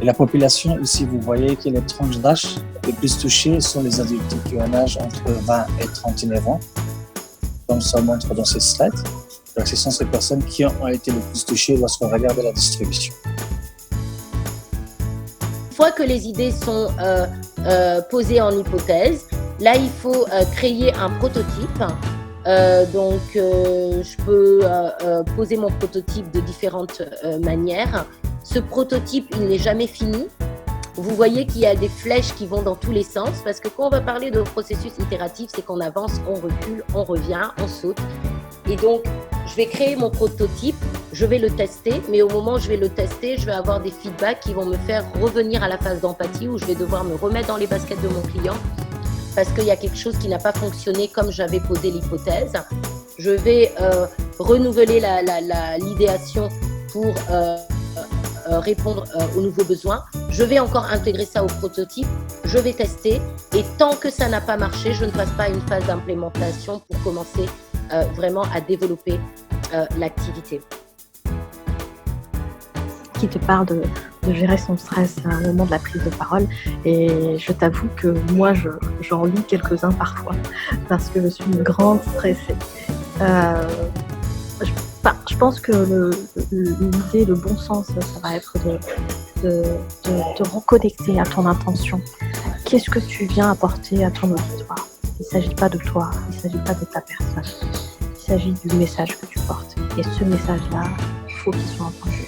La population, ici, vous voyez que les tranches d'âge les plus touchées sont les adultes qui ont un âge entre 20 et 39 ans, comme ça montre dans ces slides. Donc, ce sont ces personnes qui ont été le plus touchées lorsqu'on regarde la distribution. Une fois que les idées sont posées en hypothèse, là, il faut créer un prototype. Je peux poser mon prototype de différentes manières. Ce prototype, il n'est jamais fini. Vous voyez qu'il y a des flèches qui vont dans tous les sens parce que quand on va parler de processus itératif, c'est qu'on avance, on recule, on revient, on saute. Et donc, je vais créer mon prototype, je vais le tester, mais au moment où je vais le tester, je vais avoir des feedbacks qui vont me faire revenir à la phase d'empathie où je vais devoir me remettre dans les baskets de mon client parce qu'il y a quelque chose qui n'a pas fonctionné comme j'avais posé l'hypothèse. Je vais renouveler l'idéation pour répondre aux nouveaux besoins. Je vais encore intégrer ça au prototype, je vais tester et tant que ça n'a pas marché, je ne passe pas à une phase d'implémentation pour commencer vraiment à développer l'activité. Qui te parle de gérer son stress à un moment de la prise de parole et je t'avoue que moi j'en lis quelques-uns parfois parce que je suis une grande stressée. Je pense que l'idée, le bon sens, ça va être de te reconnecter à ton intention. Qu'est-ce que tu viens apporter à ton auditoire? Il ne s'agit pas de toi, il ne s'agit pas de ta personne. Il s'agit du message que tu portes. Et ce message-là, il faut qu'il soit entendu.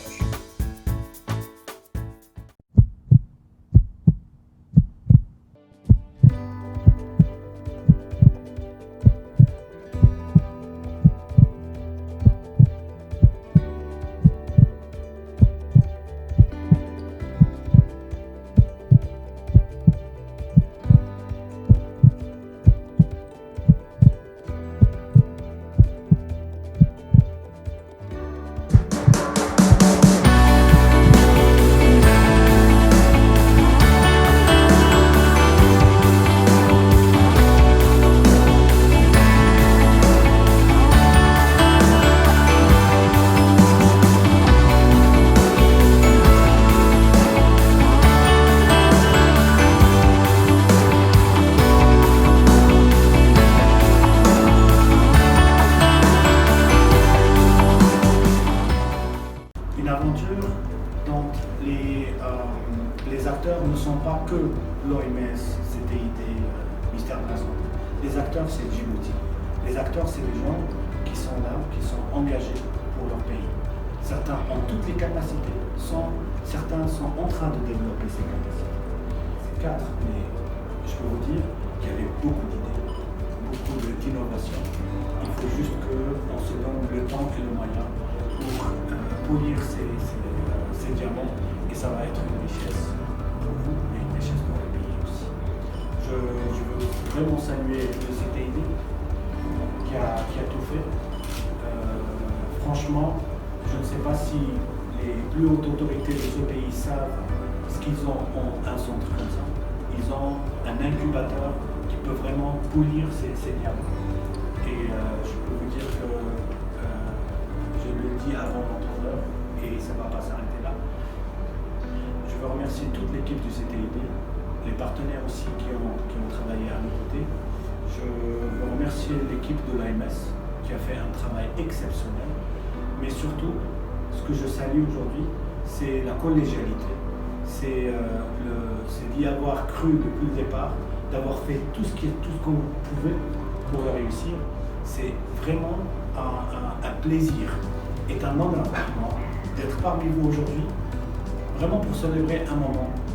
Les acteurs ne sont pas que l'OMS, CTID, ministère de la Santé. Les acteurs, c'est Djibouti. Les acteurs, c'est les gens qui sont là, qui sont engagés pour leur pays. Certains ont toutes les capacités, certains sont en train de développer ces capacités. C'est 4, mais je peux vous dire qu'il y avait beaucoup d'idées, beaucoup d'innovations. Il faut juste qu'on se donne le temps et le moyen pour polir ces diamants. Et ça va être une richesse pour vous et une richesse pour le pays aussi. Je veux vraiment saluer le CTID qui a tout fait. Franchement, je ne sais pas si les plus hautes autorités de ce pays savent ce qu'ils ont un centre comme ça. Ils ont un incubateur qui peut vraiment polir ces diamants. Et je peux vous dire que je le dis avant l'entendeur et ça ne va pas s'arrêter là. Je veux remercier toute l'équipe du CTID, les partenaires aussi qui ont travaillé à nos côtés. Je veux remercier l'équipe de l'AMS qui a fait un travail exceptionnel. Mais surtout, ce que je salue aujourd'hui, c'est la collégialité. C'est d'y avoir cru depuis le départ, d'avoir fait tout ce qu'on pouvait pour le réussir. C'est vraiment un plaisir et un honneur pour moi d'être parmi vous aujourd'hui. Vraiment pour célébrer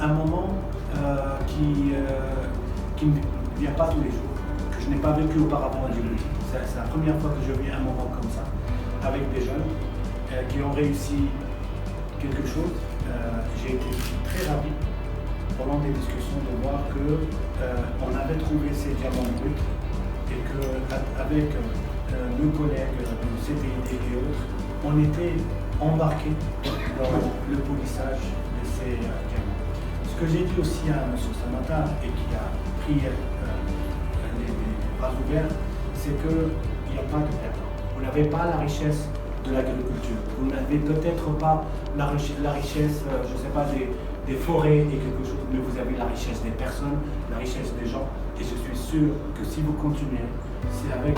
un moment qui ne vient pas tous les jours, que je n'ai pas vécu auparavant à Djibouti. C'est la première fois que je vis un moment comme ça, avec des jeunes qui ont réussi quelque chose. J'ai été très ravi pendant des discussions de voir qu'on avait trouvé ces diamants bruts et qu'avec nos collègues du CTID et autres, on était embarqués dans le polissage de ces diamants. Ce que j'ai dit aussi à M. Samata et qui a pris les bras ouverts, c'est qu'il n'y a pas de perdant. Vous n'avez pas la richesse de l'agriculture. Vous n'avez peut-être pas la richesse, je ne sais pas, des forêts et quelque chose, mais vous avez la richesse des personnes, la richesse des gens. Et je suis sûr que si vous continuez, c'est avec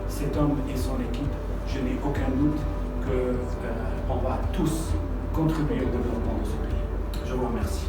cet homme et son équipe, je n'ai aucun doute qu'on va tous contribuer au développement de ce pays. Je vous remercie.